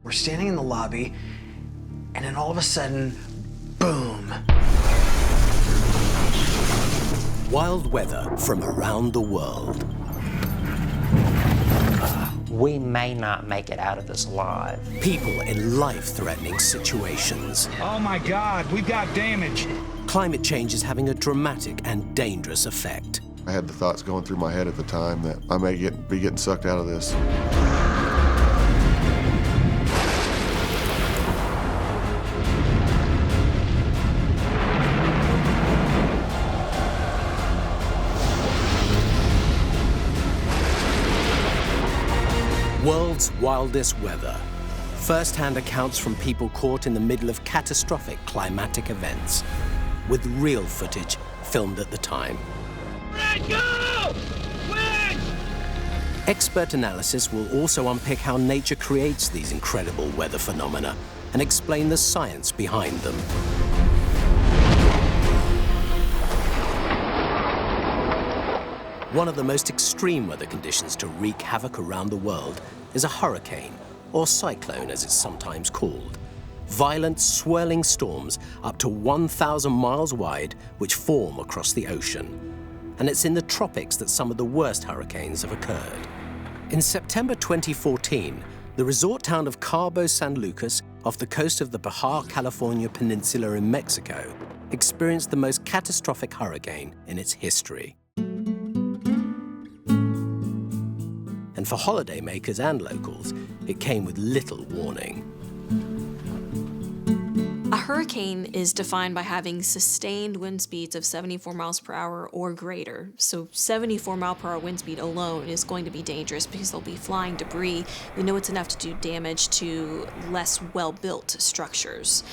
We're standing in the lobby, and then all of a sudden, boom. Wild weather from around the world. We may not make it out of this alive. People in life-threatening situations. Oh my God, we've got damage. Climate change is having a dramatic and dangerous effect. I had the thoughts going through my head at the time that I may be getting sucked out of this. World's wildest weather. First-hand accounts from people caught in the middle of catastrophic climatic events, with real footage filmed at the time. Red, go! Wind! Expert analysis will also unpick how nature creates these incredible weather phenomena and explain the science behind them. One of the most extreme weather conditions to wreak havoc around the world is a hurricane, or cyclone as it's sometimes called. Violent, swirling storms up to 1,000 miles wide which form across the ocean. And it's in the tropics that some of the worst hurricanes have occurred. In September 2014, the resort town of Cabo San Lucas off the coast of the Baja California Peninsula in Mexico experienced the most catastrophic hurricane in its history. And for holidaymakers and locals, it came with little warning. A hurricane is defined by having sustained wind speeds of 74 miles per hour or greater. So 74 mile per hour wind speed alone is going to be dangerous because there'll be flying debris. We know it's enough to do damage to less well-built structures.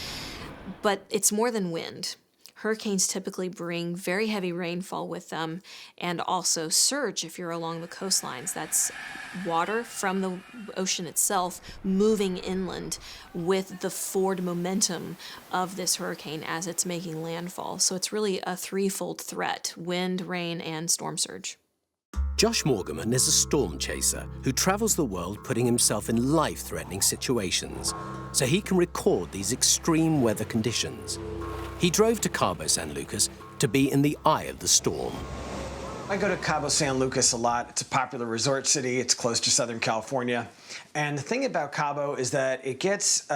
But it's more than wind. Hurricanes typically bring very heavy rainfall with them and also surge if you're along the coastlines. That's water from the ocean itself moving inland with the forward momentum of this hurricane as it's making landfall. So it's really a threefold threat: wind, rain, and storm surge. Josh Morgaman is a storm chaser who travels the world putting himself in life-threatening situations so he can record these extreme weather conditions. He drove to Cabo San Lucas to be in the eye of the storm. I go to Cabo San Lucas a lot. It's a popular resort city. It's close to Southern California. And the thing about Cabo is that it gets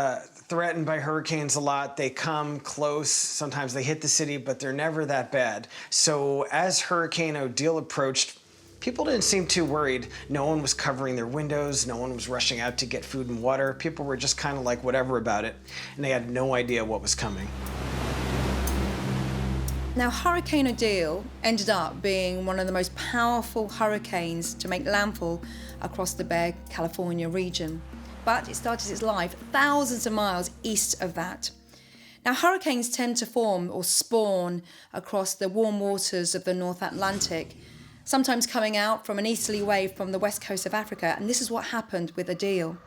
threatened by hurricanes a lot. They come close. Sometimes they hit the city, but they're never that bad. So as Hurricane Odile approached, people didn't seem too worried. No one was covering their windows. No one was rushing out to get food and water. People were just kind of like whatever about it. And they had no idea what was coming. Now, Hurricane Odile ended up being one of the most powerful hurricanes to make landfall across the Baja California region. But it started its life thousands of miles east of that. Now, hurricanes tend to form or spawn across the warm waters of the North Atlantic, sometimes coming out from an easterly wave from the west coast of Africa, and this is what happened with Odile.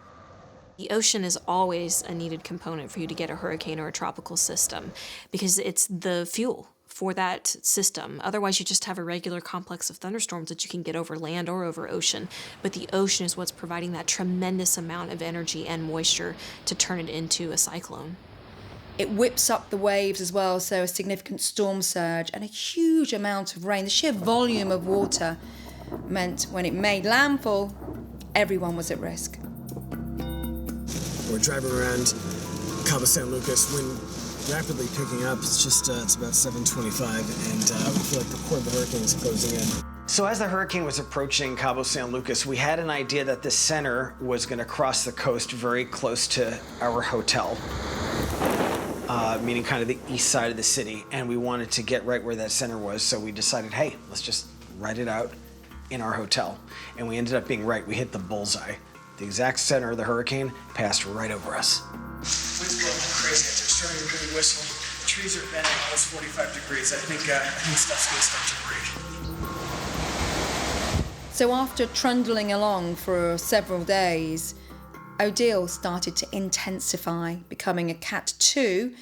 The ocean is always a needed component for you to get a hurricane or a tropical system because it's the fuel for that system. Otherwise, you just have a regular complex of thunderstorms that you can get over land or over ocean. But the ocean is what's providing that tremendous amount of energy and moisture to turn it into a cyclone. It whips up the waves as well, so a significant storm surge and a huge amount of rain. The sheer volume of water meant when it made landfall, everyone was at risk. We're driving around Cabo San Lucas, wind rapidly picking up. It's just, it's about 7:25, and we feel like the core of the hurricane is closing in. So as the hurricane was approaching Cabo San Lucas, we had an idea that the center was going to cross the coast very close to our hotel, meaning kind of the east side of the city, and we wanted to get right where that center was, so we decided, hey, let's just write it out in our hotel. And we ended up being right. We hit the bullseye. The exact center of the hurricane passed right over us. Wind's blowing crazy. It's starting to really whistle. The trees are bending almost 45 degrees. I think stuff's going to start to break. So after trundling along for several days, Odile started to intensify, becoming a Cat 2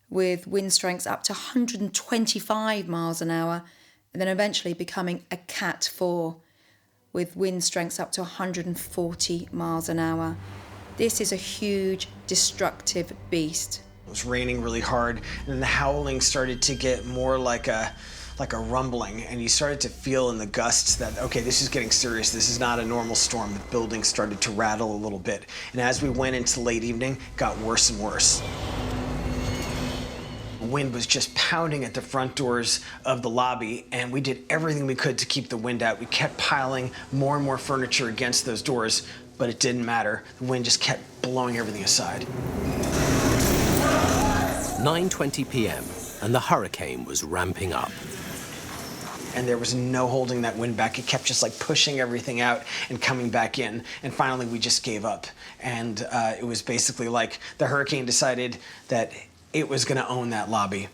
with wind strengths up to 125 miles an hour, and then eventually becoming a Cat 4 with wind strengths up to 140 miles an hour. This is a huge, destructive beast. It was raining really hard, and the howling started to get more like a rumbling, and you started to feel in the gusts that, okay, this is getting serious. This is not a normal storm. The buildings started to rattle a little bit. And as we went into late evening, it got worse and worse. The wind was just pounding at the front doors of the lobby, and we did everything we could to keep the wind out. We kept piling more and more furniture against those doors, but it didn't matter. The wind just kept blowing everything aside. 9:20 p.m. and the hurricane was ramping up. And there was no holding that wind back. It kept just like pushing everything out and coming back in. And finally, we just gave up. And it was basically like the hurricane decided that it was going to own that lobby.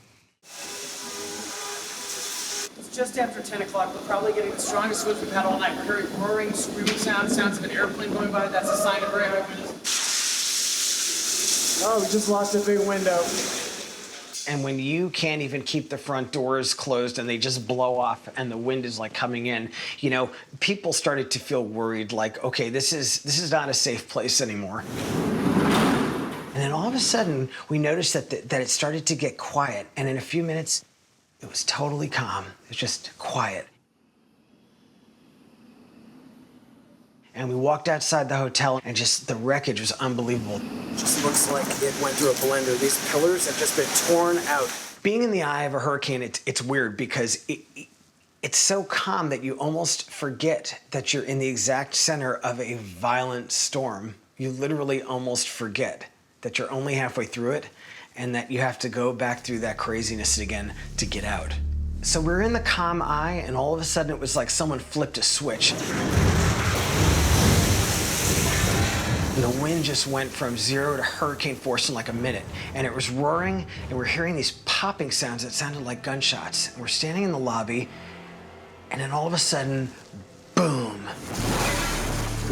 It's just after 10 o'clock. We're probably getting the strongest winds we've had all night. We're hearing roaring, screaming sounds of an airplane going by. That's a sign of very high winds. Oh, we just lost a big window. And when you can't even keep the front doors closed and they just blow off and the wind is like coming in, you know, people started to feel worried, like, okay, this is not a safe place anymore. And then all of a sudden, we noticed that it started to get quiet. And in a few minutes, it was totally calm. It was just quiet. And we walked outside the hotel, and just the wreckage was unbelievable. Just looks like it went through a blender. These pillars have just been torn out. Being in the eye of a hurricane, it's weird because it's so calm that you almost forget that you're in the exact center of a violent storm. You literally almost forget that you're only halfway through it and that you have to go back through that craziness again to get out. So we're in the calm eye, and all of a sudden it was like someone flipped a switch. And the wind just went from 0 to hurricane force in like a minute. And it was roaring, and we're hearing these popping sounds that sounded like gunshots. And we're standing in the lobby, and then all of a sudden, boom.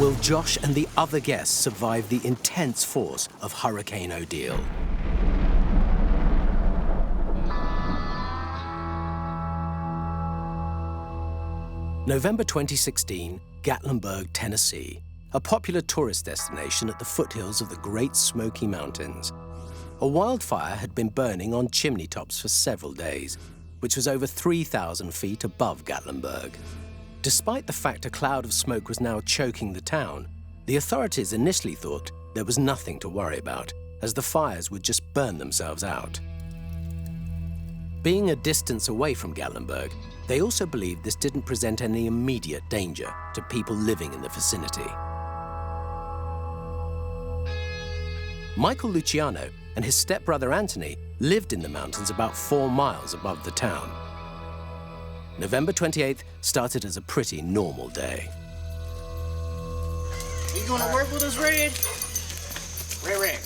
Will Josh and the other guests survive the intense force of Hurricane Odile? November 2016, Gatlinburg, Tennessee. A popular tourist destination at the foothills of the Great Smoky Mountains. A wildfire had been burning on chimney tops for several days, which was over 3,000 feet above Gatlinburg. Despite the fact a cloud of smoke was now choking the town, the authorities initially thought there was nothing to worry about, as the fires would just burn themselves out. Being a distance away from Gatlinburg, they also believed this didn't present any immediate danger to people living in the vicinity. Michael Luciano and his stepbrother Anthony lived in the mountains about 4 miles above the town. November 28th started as a pretty normal day. You gonna work with us, Red? Red.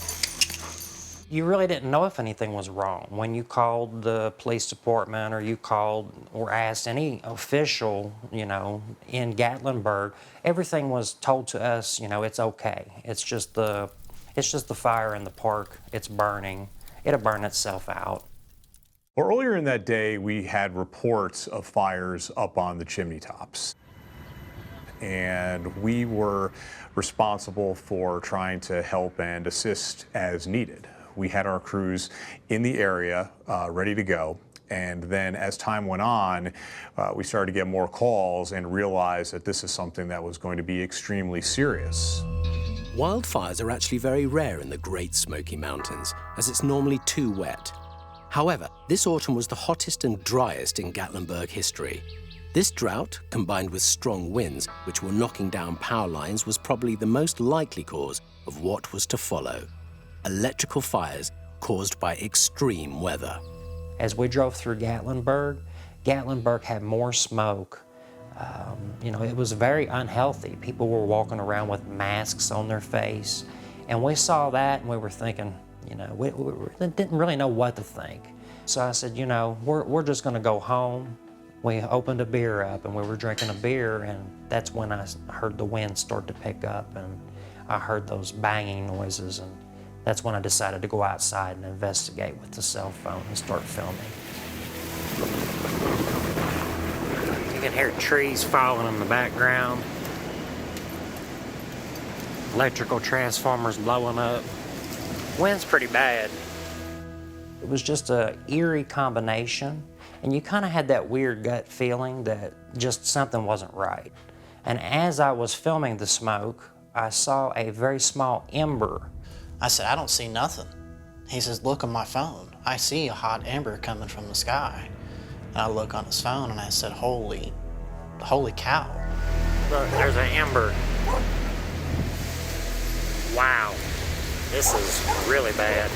You really didn't know if anything was wrong. When you called the police department or you called or asked any official, you know, in Gatlinburg, everything was told to us, you know, it's okay. It's just the fire in the park. It's burning. It'll burn itself out. Well, earlier in that day, we had reports of fires up on the chimney tops. And we were responsible for trying to help and assist as needed. We had our crews in the area ready to go. And then as time went on, we started to get more calls and realized that this is something that was going to be extremely serious. Wildfires are actually very rare in the Great Smoky Mountains, as it's normally too wet. However, this autumn was the hottest and driest in Gatlinburg history. This drought, combined with strong winds, which were knocking down power lines, was probably the most likely cause of what was to follow: electrical fires caused by extreme weather. As we drove through Gatlinburg, Gatlinburg had more smoke. You know, it was very unhealthy. People were walking around with masks on their face. And we saw that and we were thinking, you know, we didn't really know what to think. So I said, you know, we're just gonna go home. We opened a beer up and we were drinking a beer, and that's when I heard the wind start to pick up and I heard those banging noises, and that's when I decided to go outside and investigate with the cell phone and start filming. You can hear trees falling in the background. electrical transformers blowing up. Wind's pretty bad. It was just a eerie combination, and you kind of had that weird gut feeling that just something wasn't right. And as I was filming the smoke, I saw a very small ember. I said, I don't see nothing. He says, look on my phone. I see a hot ember coming from the sky. And I look on his phone and I said, holy cow. Look, there's an ember. Wow, this is really bad.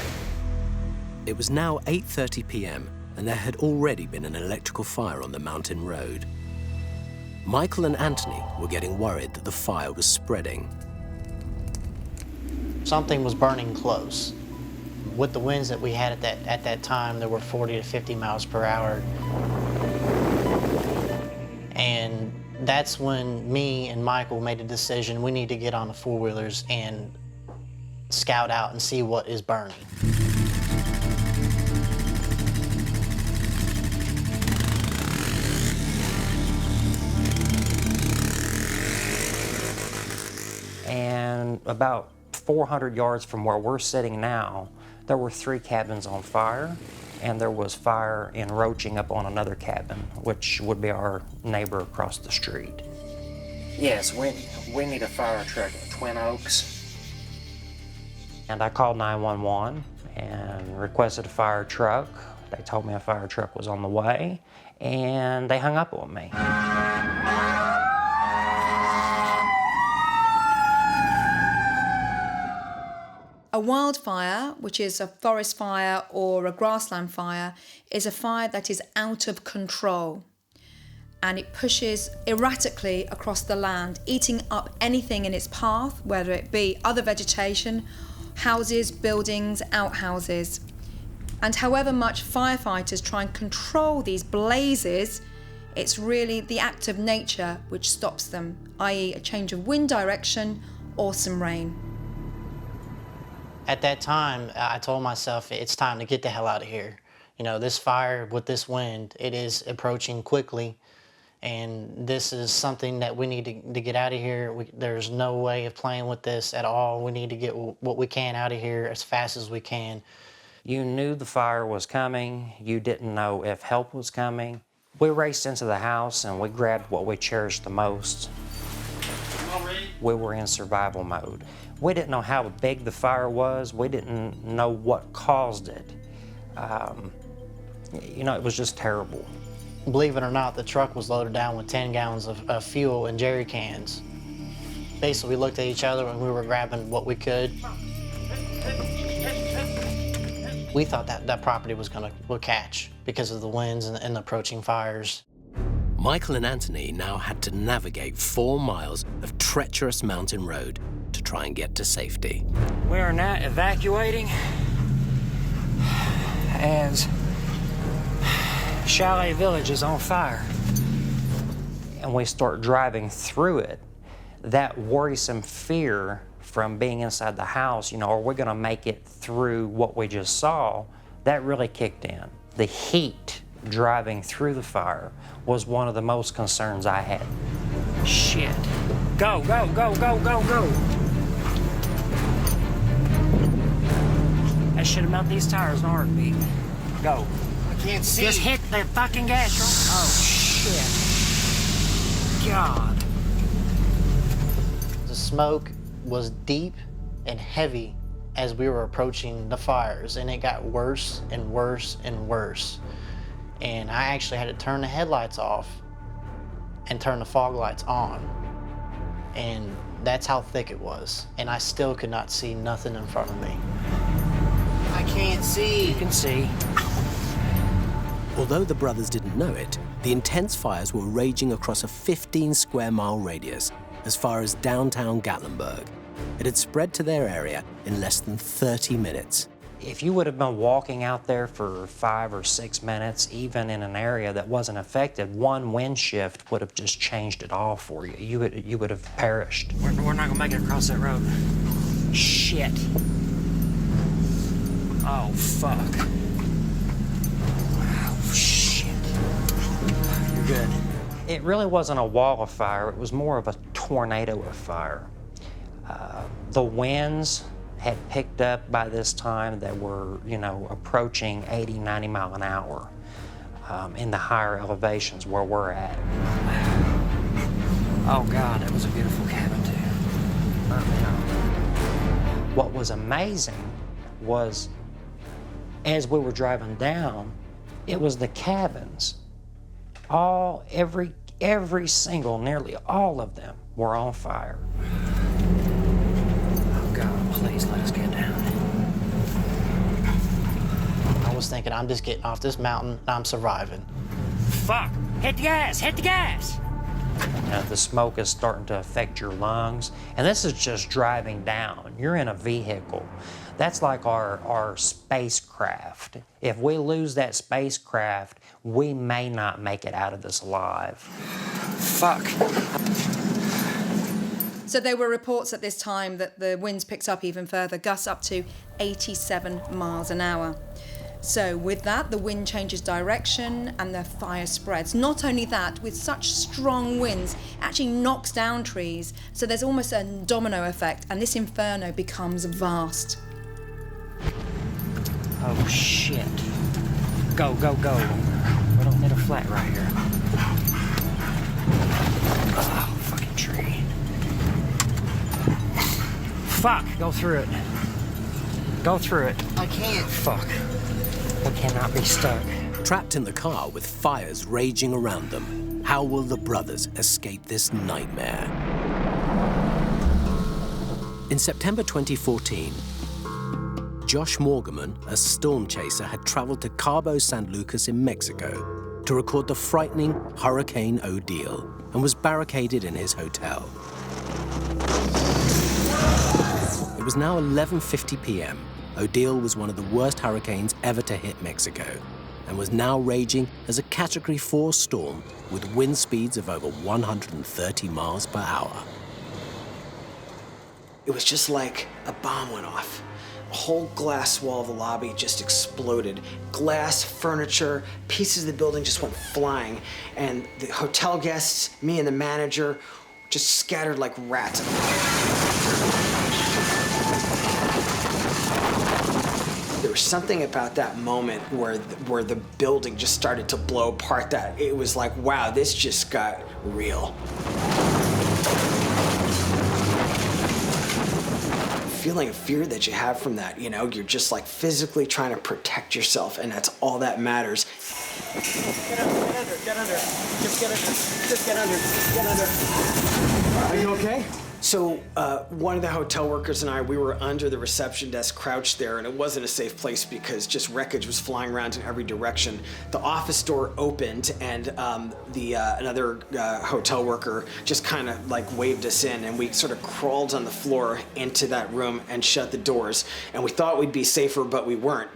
It was now 8:30 p.m. and there had already been an electrical fire on the mountain road. Michael and Anthony were getting worried that the fire was spreading. Something was burning close. With the winds that we had at that time, there were 40 to 50 miles per hour. And that's when me and Michael made a decision, we need to get on the four-wheelers and scout out and see what is burning. And about 400 yards from where we're sitting now, there were 3 cabins on fire, and there was fire encroaching up on another cabin, which would be our neighbor across the street. Yes, we need a fire truck at Twin Oaks. And I called 911 and requested a fire truck. They told me a fire truck was on the way, and they hung up on me. A wildfire, which is a forest fire or a grassland fire, is a fire that is out of control. And it pushes erratically across the land, eating up anything in its path, whether it be other vegetation, houses, buildings, outhouses. And however much firefighters try and control these blazes, it's really the act of nature which stops them, i.e. a change of wind direction or some rain. At that time, I told myself, it's time to get the hell out of here. You know, this fire with this wind, it is approaching quickly, and this is something that we need to get out of here. There's no way of playing with this at all. We need to get what we can out of here as fast as we can. You knew the fire was coming. You didn't know if help was coming. We raced into the house and we grabbed what we cherished the most. We were in survival mode. We didn't know how big the fire was. We didn't know what caused it. You know, it was just terrible. Believe it or not, the truck was loaded down with 10 gallons of fuel in jerry cans. Basically, we looked at each other and we were grabbing what we could. We thought that property would catch because of the winds and the approaching fires. Michael and Anthony now had to navigate 4 miles of treacherous mountain road to try and get to safety. We are now evacuating as Chalet Village is on fire. And we start driving through it. That worrisome fear from being inside the house, you know, are we gonna make it through what we just saw? That really kicked in. The heat driving through the fire was one of the most concerns I had. Shit. Go, go, go, go, go, go. That should have melted these tires in a heartbeat. Go. I can't see. Just hit the fucking gas. Oh, shit. God. The smoke was deep and heavy as we were approaching the fires, and it got worse and worse and worse. And I actually had to turn the headlights off and turn the fog lights on. And that's how thick it was. And I still could not see nothing in front of me. I can't see. You can see. Although the brothers didn't know it, the intense fires were raging across a 15-square-mile radius as far as downtown Gatlinburg. It had spread to their area in less than 30 minutes. If you would have been walking out there for 5 or 6 minutes, even in an area that wasn't affected, one wind shift would have just changed it all for you. You would have perished. We're not gonna make it across that road. Shit. Oh, fuck. Oh, shit. You're good. It really wasn't a wall of fire. It was more of a tornado of fire. The winds had picked up by this time that were, approaching 80, 90 mile an hour in the higher elevations where we're at. Oh God, that was a beautiful cabin too. What was amazing was, as we were driving down, it was the cabins. Every single, nearly all of them were on fire. Oh God, please let us get down. I was thinking, I'm just getting off this mountain, and I'm surviving. Fuck! Hit the gas! Hit the gas! The smoke is starting to affect your lungs, and this is just driving down. You're in a vehicle. That's like our spacecraft. If we lose that spacecraft, we may not make it out of this alive. Fuck. So there were reports at this time that the winds picked up even further, gusts up to 87 miles an hour. So with that, the wind changes direction and the fire spreads. Not only that, with such strong winds, it actually knocks down trees. So there's almost a domino effect, and this inferno becomes vast. Oh shit. Go, go, go. We don't hit a flat right here. Oh, fucking tree. Fuck, go through it. Go through it. I can't. Fuck. We cannot be stuck. Trapped in the car with fires raging around them, how will the brothers escape this nightmare? In September 2014, Josh Morgaman, a storm chaser, had traveled to Cabo San Lucas in Mexico to record the frightening Hurricane Odile and was barricaded in his hotel. It was now 11:50 p.m. Odile was one of the worst hurricanes ever to hit Mexico and was now raging as a Category 4 storm with wind speeds of over 130 miles per hour. It was just like a bomb went off. A whole glass wall of the lobby just exploded. Glass, furniture, pieces of the building just went flying. And the hotel guests, me and the manager, just scattered like rats. There was something about that moment where the building just started to blow apart, that it was like, wow, this just got real. Feeling of fear that you have from that, you're just like physically trying to protect yourself, and that's all that matters. Get under, just get under. Are you okay? So one of the hotel workers and I, we were under the reception desk crouched there, and it wasn't a safe place because just wreckage was flying around in every direction. The office door opened, and another hotel worker just kind of like waved us in, and we sort of crawled on the floor into that room and shut the doors. And we thought we'd be safer, but we weren't.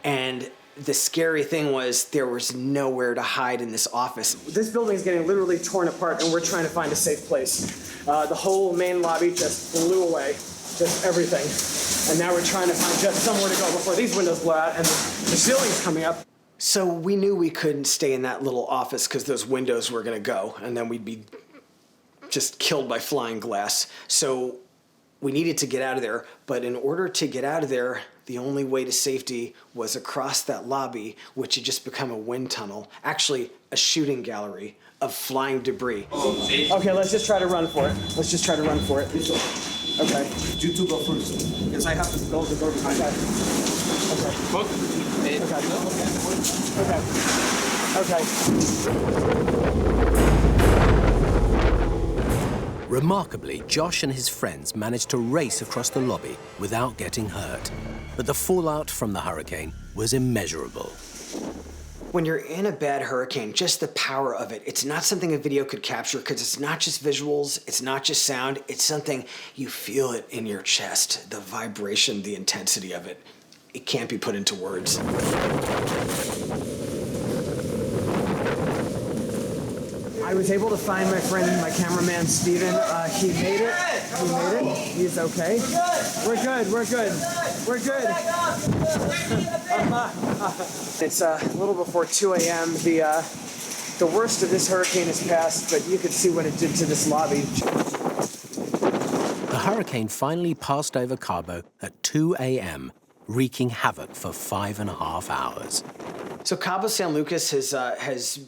And the scary thing was there was nowhere to hide in this office. This building is getting literally torn apart, and we're trying to find a safe place. The whole main lobby just blew away, just everything. And now we're trying to find just somewhere to go before these windows blow out and the ceiling's coming up. So we knew we couldn't stay in that little office because those windows were gonna go, and then we'd be just killed by flying glass. So we needed to get out of there, but in order to get out of there, the only way to safety was across that lobby, which had just become a wind tunnel, actually a shooting gallery of flying debris. Okay, let's just try to run for it. Okay. You two go first. Because I have to go the door behind that. Okay. Remarkably, Josh and his friends managed to race across the lobby without getting hurt. But the fallout from the hurricane was immeasurable. When you're in a bad hurricane, just the power of it, it's not something a video could capture because it's not just visuals, it's not just sound, it's something you feel it in your chest, the vibration, the intensity of it. It can't be put into words. I was able to find my friend, my cameraman, Steven. He made it. He's okay. We're good. It's a little before 2 a.m. The worst of this hurricane is past, but you could see what it did to this lobby. The hurricane finally passed over Cabo at 2 a.m., wreaking havoc for 5.5 hours. So Cabo San Lucas has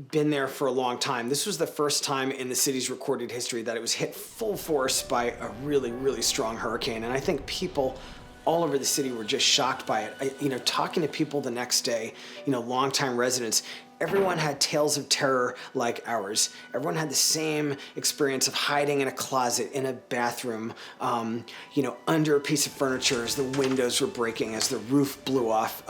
been there for a long time. This was the first time in the city's recorded history that it was hit full force by a really, really strong hurricane. And I think people all over the city were just shocked by it. Talking to people the next day, longtime residents, everyone had tales of terror like ours. Everyone had the same experience of hiding in a closet, in a bathroom, under a piece of furniture as the windows were breaking, as the roof blew off.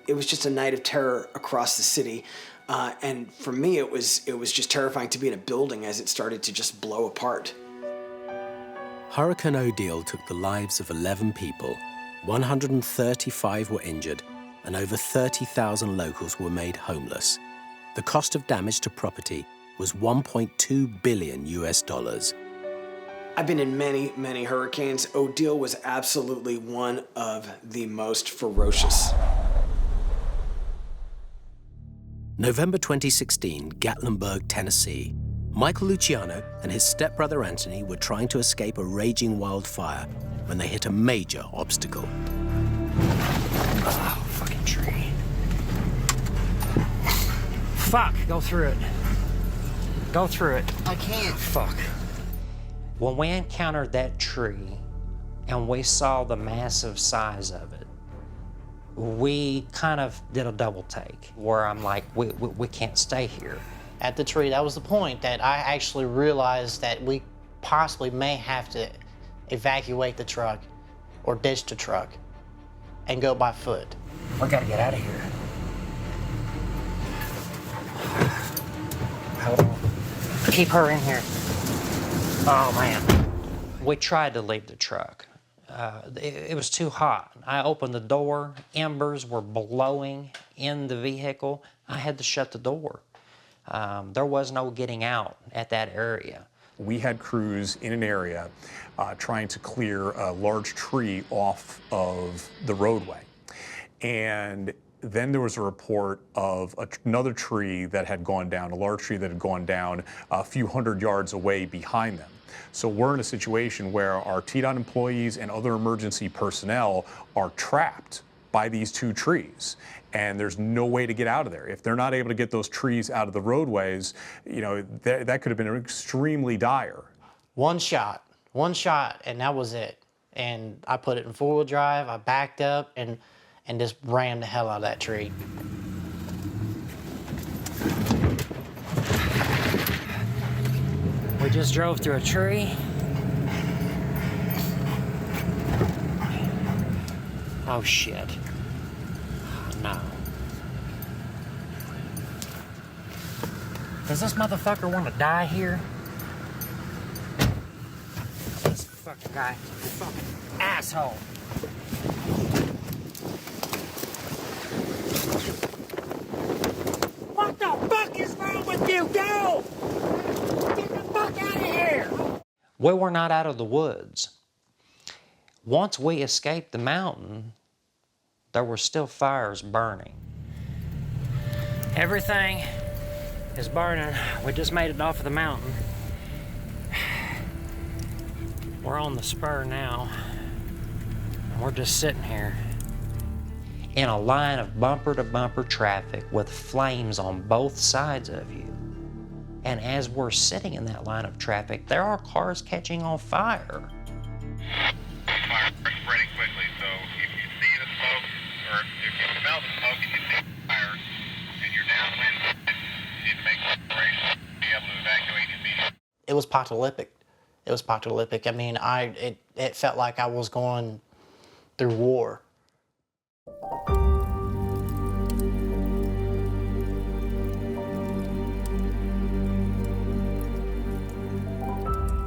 It was just a night of terror across the city. And for me, it was just terrifying to be in a building as it started to just blow apart. Hurricane Odile took the lives of 11 people, 135 were injured, and over 30,000 locals were made homeless. The cost of damage to property was $1.2 billion. I've been in many, many hurricanes. Odile was absolutely one of the most ferocious. November 2016, Gatlinburg, Tennessee. Michael Luciano and his stepbrother Anthony were trying to escape a raging wildfire when they hit a major obstacle. Oh, fucking tree. Fuck, go through it. Go through it. I can't. Fuck. When we encountered that tree and we saw the massive size of it, we kind of did a double take where I'm like, we can't stay here. At the tree, that was the point that I actually realized that we possibly may have to evacuate the truck or ditch the truck and go by foot. We gotta get out of here. Hold on. Keep her in here. Oh, man. We tried to leave the truck. It was too hot. I opened the door. Embers were blowing in the vehicle. I had to shut the door. There was no getting out at that area. We had crews in an area trying to clear a large tree off of the roadway. And then there was a report of another tree that had gone down, a large tree that had gone down a few hundred yards away behind them. So we're in a situation where our TDOT employees and other emergency personnel are trapped by these two trees, and there's no way to get out of there. If they're not able to get those trees out of the roadways, that could have been extremely dire. One shot, and that was it. And I put it in four-wheel drive, I backed up, and just ran the hell out of that tree. We just drove through a tree. Oh, shit. No. Does this motherfucker want to die here? This fucking guy, fucking asshole. What the fuck is wrong with you? Go! Get the fuck out of here! We were not out of the woods. Once we escaped the mountain, there were still fires burning. Everything is burning. We just made it off of the mountain. We're on the spur now, and we're just sitting here in a line of bumper-to-bumper traffic with flames on both sides of you. And as we're sitting in that line of traffic, there are cars catching on fire. Fire is spreading quickly, so if you see the smoke, or if you smell the smoke and you see the fire, and you're downwind, you need to make preparations to be able to evacuate immediately. It was apocalyptic. It was apocalyptic. I mean, it felt like I was going through war.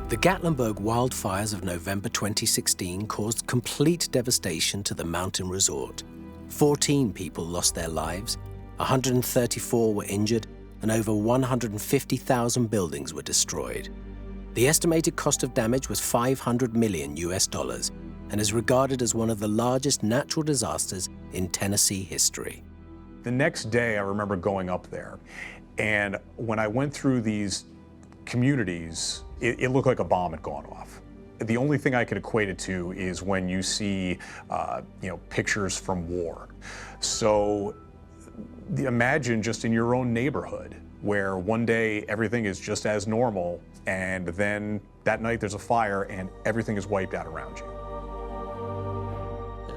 The Gatlinburg Wildfires of November 2016 caused complete devastation to the mountain resort. 14 people lost their lives, 134 were injured, and over 150,000 buildings were destroyed. The estimated cost of damage was $500 million and is regarded as one of the largest natural disasters in Tennessee history. The next day, I remember going up there, and when I went through these communities, it looked like a bomb had gone off. the only thing I could equate it to is when you see, pictures from war. So imagine just in your own neighborhood where one day everything is just as normal, and then that night there's a fire and everything is wiped out around you.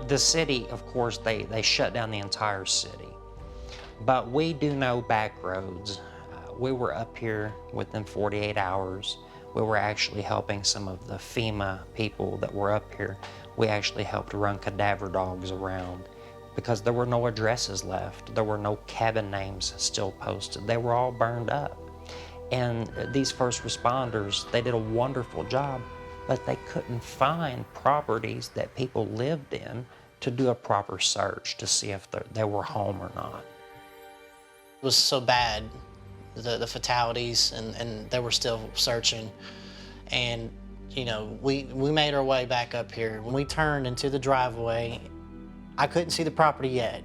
The city, of course, they shut down the entire city. But we do know back roads. We were up here within 48 hours. We were actually helping some of the FEMA people that were up here. We actually helped run cadaver dogs around because there were no addresses left. There were no cabin names still posted. They were all burned up. And these first responders, they did a wonderful job, but they couldn't find properties that people lived in to do a proper search to see if they were home or not. It was so bad, the fatalities, and they were still searching. And, we made our way back up here. When we turned into the driveway, I couldn't see the property yet.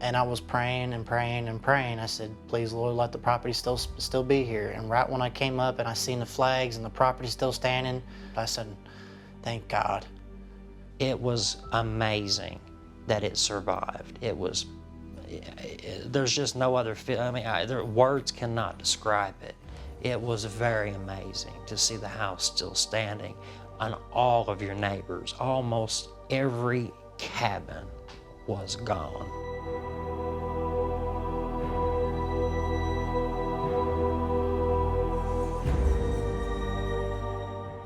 And I was praying and praying and praying. I said, please, Lord, let the property still be here. And right when I came up and I seen the flags and the property still standing, I said, thank God. It was amazing that it survived. There's just no other words cannot describe it. It was very amazing to see the house still standing and all of your neighbors. Almost every cabin was gone.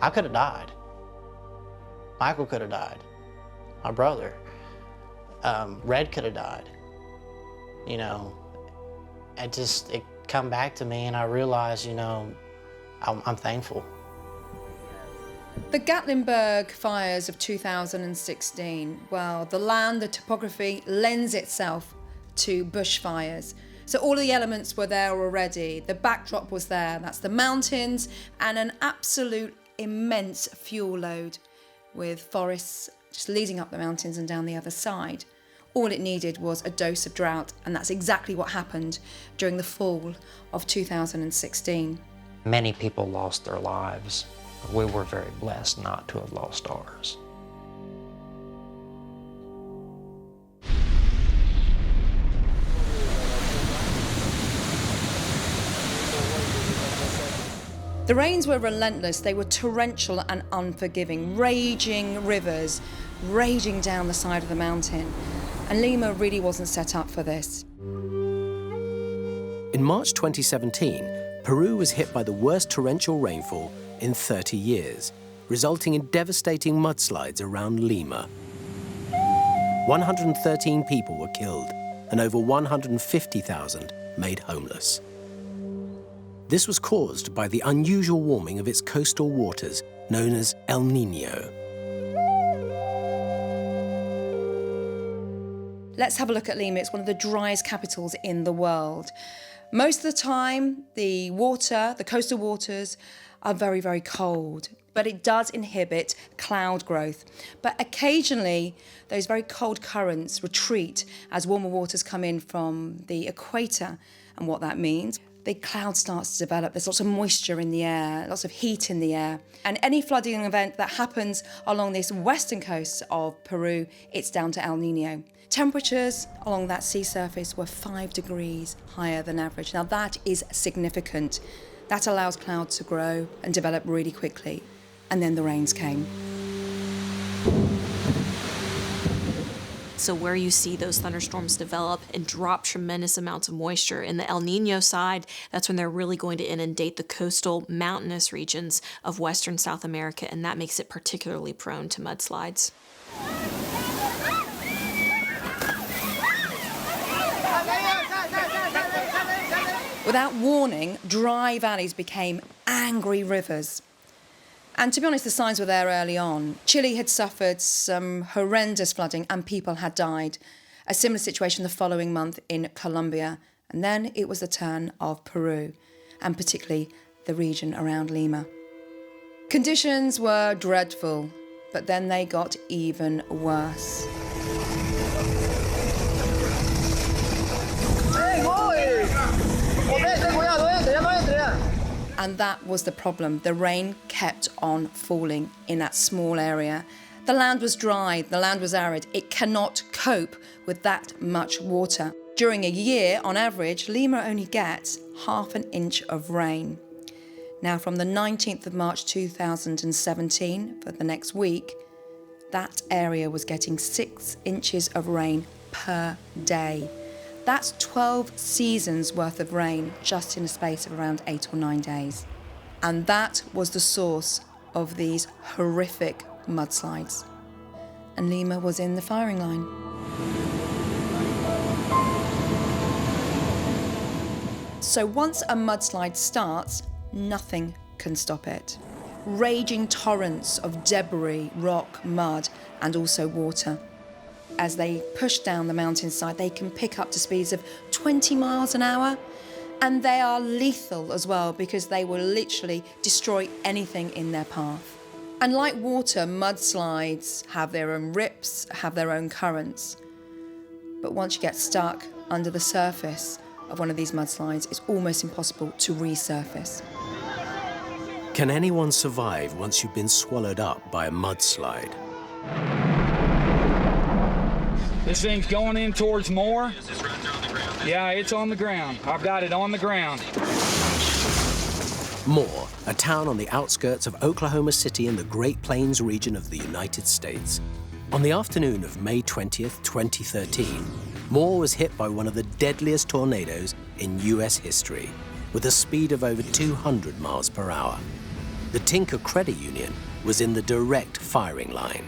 I could have died. Michael could have died. My brother. Red could have died. It come back to me and I realized, I'm thankful. The Gatlinburg fires of 2016, well, the land, the topography lends itself to bushfires. So all the elements were there already. The backdrop was there. That's the mountains and an absolute immense fuel load with forests just leading up the mountains and down the other side. All it needed was a dose of drought, and that's exactly what happened during the fall of 2016. Many people lost their lives. We were very blessed not to have lost ours. The rains were relentless. They were torrential and unforgiving, raging rivers raging down the side of the mountain. And Lima really wasn't set up for this. In March 2017, Peru was hit by the worst torrential rainfall in 30 years, resulting in devastating mudslides around Lima. 113 people were killed and over 150,000 made homeless. This was caused by the unusual warming of its coastal waters, known as El Niño. Let's have a look at Lima. It's one of the driest capitals in the world. Most of the time, the coastal waters, are very, very cold, but it does inhibit cloud growth. But occasionally, those very cold currents retreat as warmer waters come in from the equator. And what that means, the cloud starts to develop. There's lots of moisture in the air, lots of heat in the air. And any flooding event that happens along this western coast of Peru, it's down to El Niño. Temperatures along that sea surface were 5 degrees higher than average. Now that is significant. That allows clouds to grow and develop really quickly. And then the rains came. So where you see those thunderstorms develop and drop tremendous amounts of moisture in the El Niño side, that's when they're really going to inundate the coastal mountainous regions of Western South America, and that makes it particularly prone to mudslides. Without warning, dry valleys became angry rivers. And to be honest, the signs were there early on. Chile had suffered some horrendous flooding and people had died. A similar situation the following month in Colombia. And then it was the turn of Peru, and particularly the region around Lima. Conditions were dreadful, but then they got even worse. And And that was the problem. The rain kept on falling in that small area. The land was dry, the land was arid. It cannot cope with that much water. During a year, on average, Lima only gets half an inch of rain. Now, from the 19th of March 2017, for the next week, that area was getting 6 inches of rain per day. That's 12 seasons worth of rain just in a space of around 8 or 9 days. And that was the source of these horrific mudslides. And Lima was in the firing line. So once a mudslide starts, nothing can stop it. Raging torrents of debris, rock, mud, and also water. As they push down the mountainside, they can pick up to speeds of 20 miles an hour. And they are lethal as well, because they will literally destroy anything in their path. And like water, mudslides have their own rips, have their own currents. But once you get stuck under the surface of one of these mudslides, it's almost impossible to resurface. Can anyone survive once you've been swallowed up by a mudslide? This thing's going in towards more. Yeah, it's on the ground. I've got it on the ground. Moore, a town on the outskirts of Oklahoma City in the Great Plains region of the United States. On the afternoon of May 20th, 2013, Moore was hit by one of the deadliest tornadoes in US history, with a speed of over 200 miles per hour. The Tinker Credit Union was in the direct firing line.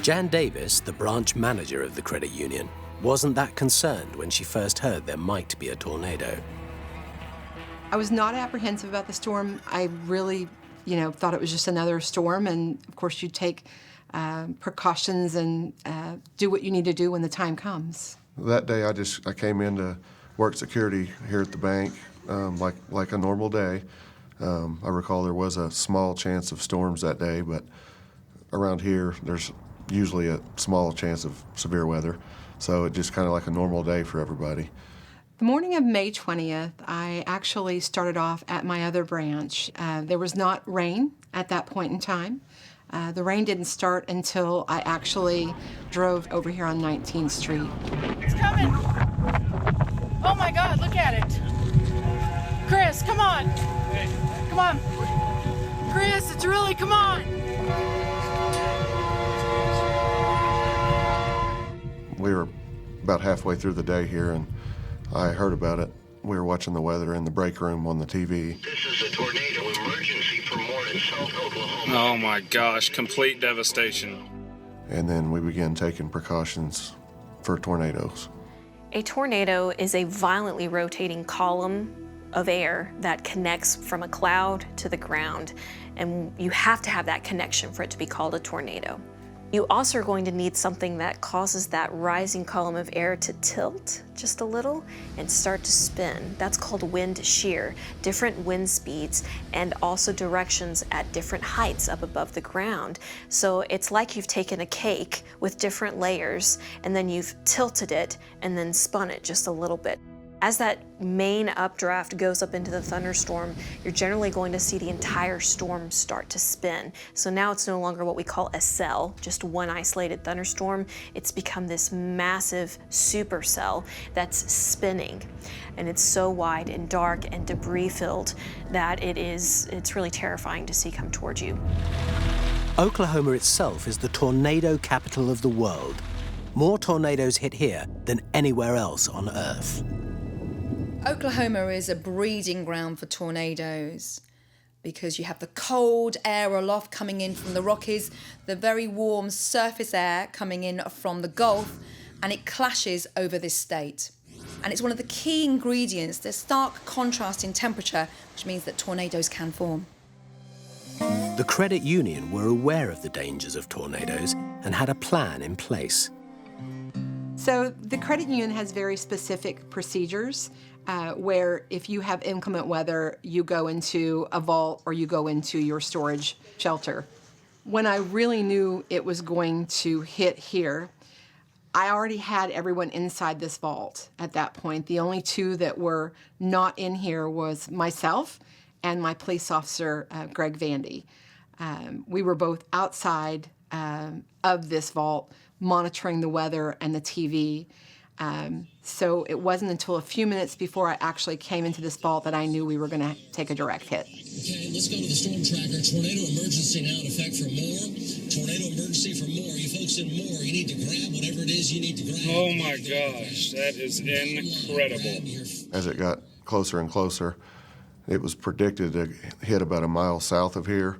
Jan Davis, the branch manager of the credit union, wasn't that concerned when she first heard there might be a tornado. I was not apprehensive about the storm. I really, thought it was just another storm, and of course you take precautions and do what you need to do when the time comes. That day I came in to work security here at the bank like a normal day. I recall there was a small chance of storms that day, but around here there's usually a small chance of severe weather. So it just kind of like a normal day for everybody. The morning of May 20th, I actually started off at my other branch. There was not rain at that point in time. The rain didn't start until I actually drove over here on 19th Street. It's coming! Oh my God, look at it! Chris, come on! Come on! Chris, it's really, come on! We were about halfway through the day here, and I heard about it. We were watching the weather in the break room on the TV. This is a tornado emergency for Moore in South Oklahoma. Oh my gosh, complete devastation. And then we began taking precautions for tornadoes. A tornado is a violently rotating column of air that connects from a cloud to the ground, and you have to have that connection for it to be called a tornado. You also are going to need something that causes that rising column of air to tilt just a little and start to spin. That's called wind shear. Different wind speeds and also directions at different heights up above the ground. So it's like you've taken a cake with different layers and then you've tilted it and then spun it just a little bit. As that main updraft goes up into the thunderstorm, you're generally going to see the entire storm start to spin. So now it's no longer what we call a cell, just one isolated thunderstorm. It's become this massive supercell that's spinning. And it's so wide and dark and debris filled that it's really terrifying to see come towards you. Oklahoma itself is the tornado capital of the world. More tornadoes hit here than anywhere else on Earth. Oklahoma is a breeding ground for tornadoes because you have the cold air aloft coming in from the Rockies, the very warm surface air coming in from the Gulf, and it clashes over this state. And it's one of the key ingredients, the stark contrast in temperature, which means that tornadoes can form. The credit union were aware of the dangers of tornadoes and had a plan in place. So the credit union has very specific procedures where if you have inclement weather, you go into a vault or you go into your storage shelter. When I really knew it was going to hit here, I already had everyone inside this vault at that point. The only two that were not in here was myself and my police officer, Greg Vandy. We were both outside of this vault, monitoring the weather and the TV. So it wasn't until a few minutes before I actually came into this vault that I knew we were going to take a direct hit. Okay, let's go to the storm tracker. Tornado emergency now in effect for Moore. Tornado emergency for Moore. You folks in Moore, you need to grab whatever it is you need to grab. Oh my gosh, that is incredible. As it got closer and closer, it was predicted to hit about a mile south of here,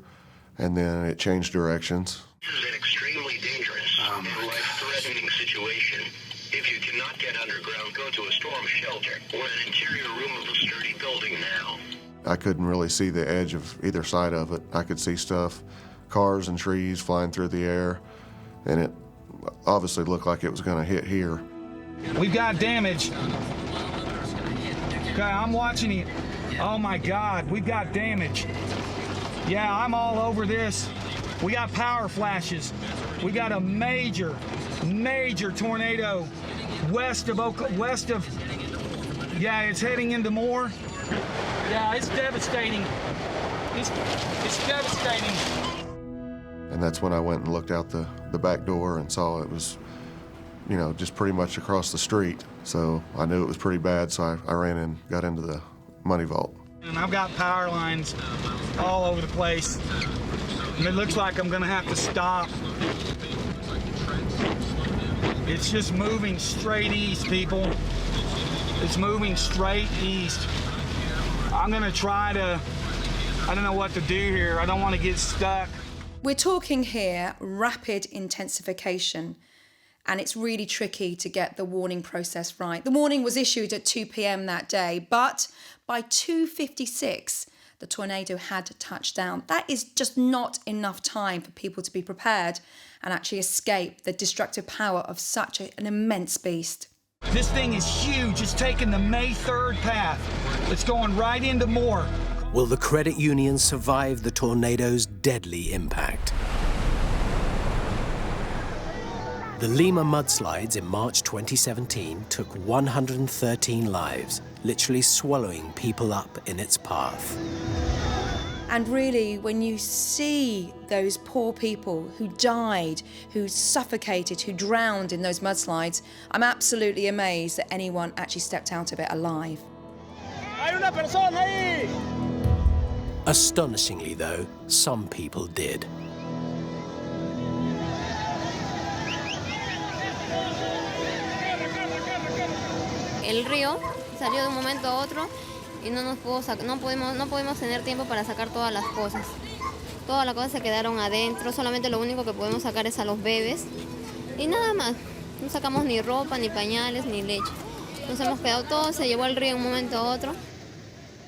and then it changed directions. This is an extremely dangerous and life-threatening situation. If you cannot get underground, go to a storm shelter or an interior room of a sturdy building now. I couldn't really see the edge of either side of it. I could see stuff, cars and trees flying through the air, and it obviously looked like it was going to hit here. We've got damage. Okay, I'm watching it. Oh my God, we've got damage. Yeah, I'm all over this. We got power flashes. We got a major tornado west of, yeah, it's heading into Moore. Yeah, it's devastating. It's devastating. And that's when I went and looked out the back door and saw it was, you know, just pretty much across the street. So I knew it was pretty bad, so I ran and got into the money vault. And I've got power lines all over the place. And it looks like I'm gonna have to stop. It's just moving straight east, people. It's moving straight east. I'm gonna try to, I don't know what to do here. I don't want to get stuck. We're talking here rapid intensification, and it's really tricky to get the warning process right. The warning was issued at 2 p.m. that day, but by 2:56, the tornado had touched down. That is just not enough time for people to be prepared and actually escape the destructive power of such an immense beast. This thing is huge. It's taking the May 3rd path. It's going right into Moore. Will the credit union survive the tornado's deadly impact? The Lima mudslides in March 2017 took 113 lives, literally swallowing people up in its path. And really, when you see those poor people who died, who suffocated, who drowned in those mudslides, I'm absolutely amazed that anyone actually stepped out of it alive. Astonishingly, though, some people did. El río salió de un momento a otro y no pudimos tener tiempo para sacar todas las cosas. Todas las cosas se quedaron adentro, solamente lo único que podemos sacar es a los bebés y nada más. No sacamos ni ropa, ni pañales, ni leche. Nos hemos quedado todo, se llevó el río de un momento a otro.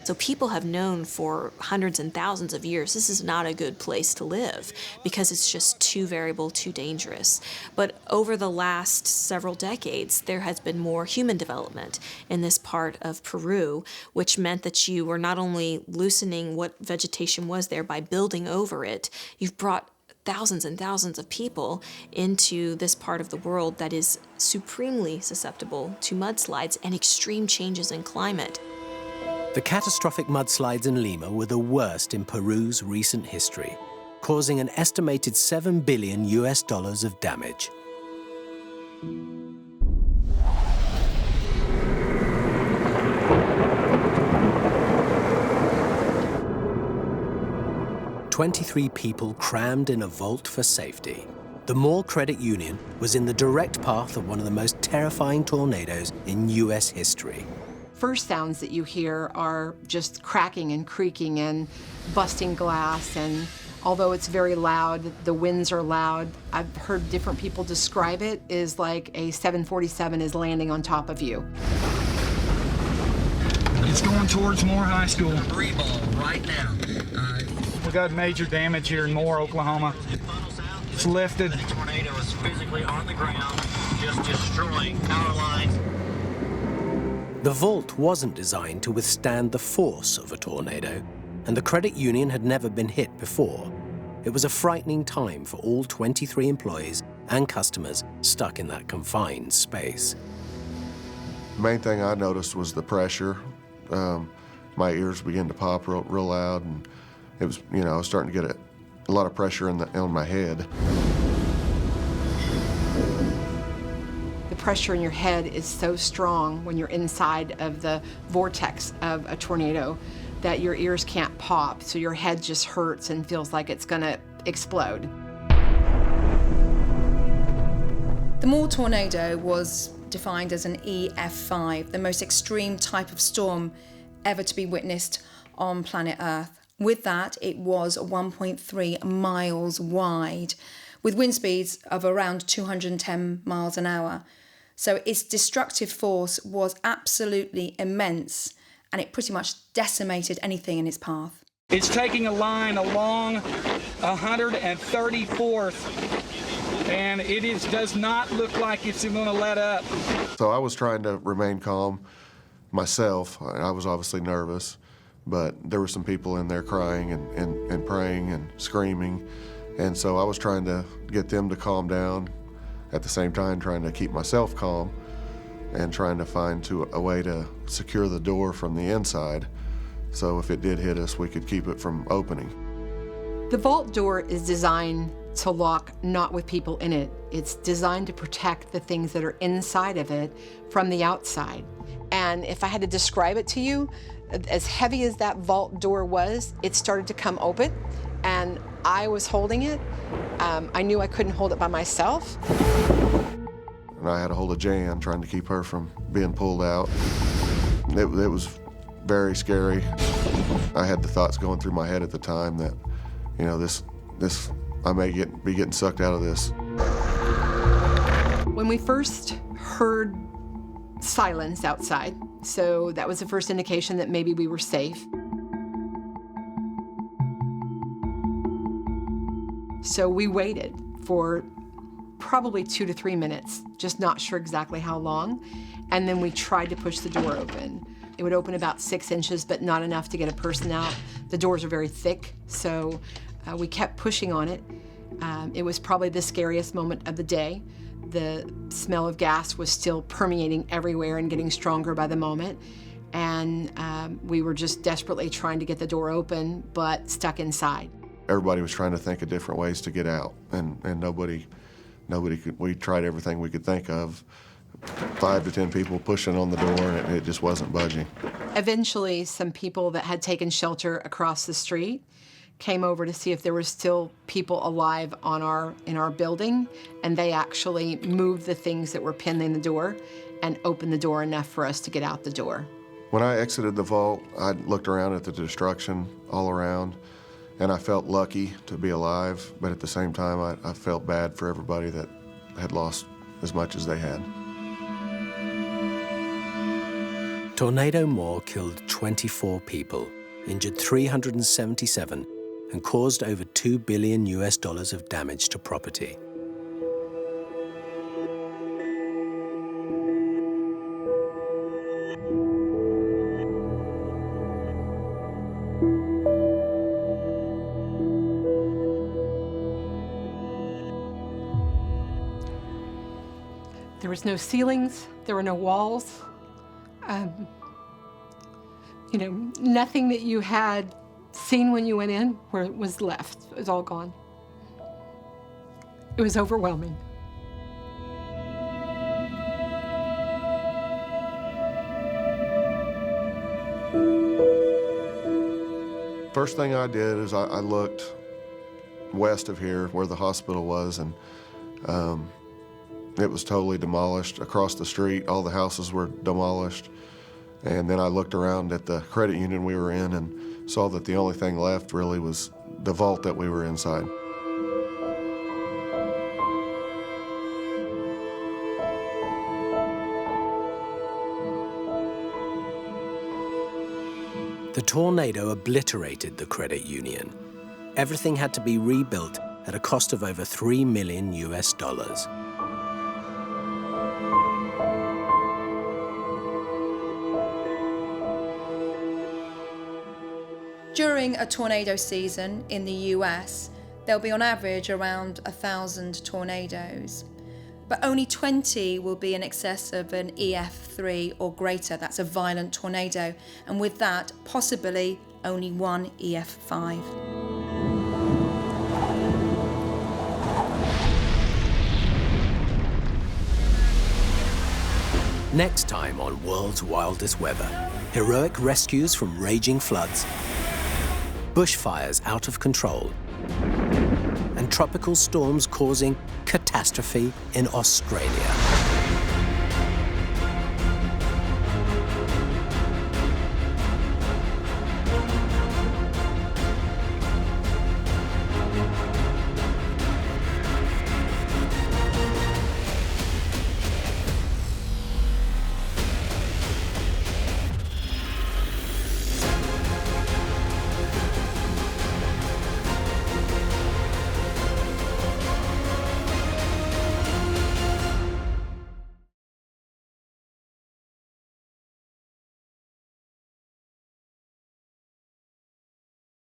So people have known for hundreds and thousands of years this is not a good place to live because it's just too variable, too dangerous. But over the last several decades, there has been more human development in this part of Peru, which meant that you were not only loosening what vegetation was there by building over it, you've brought thousands and thousands of people into this part of the world that is supremely susceptible to mudslides and extreme changes in climate. The catastrophic mudslides in Lima were the worst in Peru's recent history, causing an estimated $7 billion of damage. "23 people crammed in a vault for safety. The Moore Credit Union was in the direct path of one of the most terrifying tornadoes in U.S. history. First sounds that you hear are just cracking and creaking and busting glass, and although it's very loud, the winds are loud. I've heard different people describe it as like a 747 is landing on top of you. It's going towards Moore High School. Right now. We got major damage here in Moore, Oklahoma. It's lifted. The tornado is physically on the ground, just destroying power lines. The vault wasn't designed to withstand the force of a tornado, and the credit union had never been hit before. It was a frightening time for all 23 employees and customers stuck in that confined space. The main thing I noticed was the pressure. my ears began to pop real loud, and it was, you know, I was starting to get a lot of pressure on my head. The pressure in your head is so strong when you're inside of the vortex of a tornado that your ears can't pop, so your head just hurts and feels like it's gonna explode. The Moore tornado was defined as an EF5, the most extreme type of storm ever to be witnessed on planet Earth. With that, it was 1.3 miles wide, with wind speeds of around 210 miles an hour. So its destructive force was absolutely immense, and it pretty much decimated anything in its path. It's taking a line along 134th, and it does not look like it's going to let up. So I was trying to remain calm myself. I was obviously nervous, but there were some people in there crying and praying and screaming, and so I was trying to get them to calm down, at the same time trying to keep myself calm and trying to find a way to secure the door from the inside, so if it did hit us, we could keep it from opening. The vault door is designed to lock not with people in it. It's designed to protect the things that are inside of it from the outside. And if I had to describe it to you, as heavy as that vault door was, it started to come open, and I was holding it. I knew I couldn't hold it by myself. And I had a hold of Jan, trying to keep her from being pulled out. It was very scary. I had the thoughts going through my head at the time that, you know, I may be getting sucked out of this. When we first heard silence outside, so that was the first indication that maybe we were safe. So we waited for probably 2 to 3 minutes, just not sure exactly how long, and then we tried to push the door open. It would open about 6 inches, but not enough to get a person out. The doors are very thick, so we kept pushing on it. It was probably the scariest moment of the day. The smell of gas was still permeating everywhere and getting stronger by the moment. And we were just desperately trying to get the door open, but stuck inside. Everybody was trying to think of different ways to get out, and nobody could. We tried everything we could think of. 5 to 10 people pushing on the door, and it just wasn't budging. Eventually, some people that had taken shelter across the street came over to see if there were still people alive in our building, and they actually moved the things that were pinned in the door and opened the door enough for us to get out the door. When I exited the vault, I looked around at the destruction all around, and I felt lucky to be alive, but at the same time, I felt bad for everybody that had lost as much as they had. Tornado Moore killed 24 people, injured 377, and caused over $2 billion of damage to property. There was no ceilings, there were no walls. You know, nothing that you had seen when you went in was left. It was all gone. It was overwhelming. First thing I did is I looked west of here where the hospital was, and it was totally demolished. Across the street, all the houses were demolished. And then I looked around at the credit union we were in and saw that the only thing left really was the vault that we were inside. The tornado obliterated the credit union. Everything had to be rebuilt at a cost of over $3 million. During a tornado season in the US, there'll be on average around 1,000 tornadoes. but only 20 will be in excess of an EF3 or greater. That's a violent tornado, and with that, possibly only one EF5. Next time on World's Wildest Weather, heroic rescues from raging floods, bushfires out of control, and tropical storms causing catastrophe in Australia.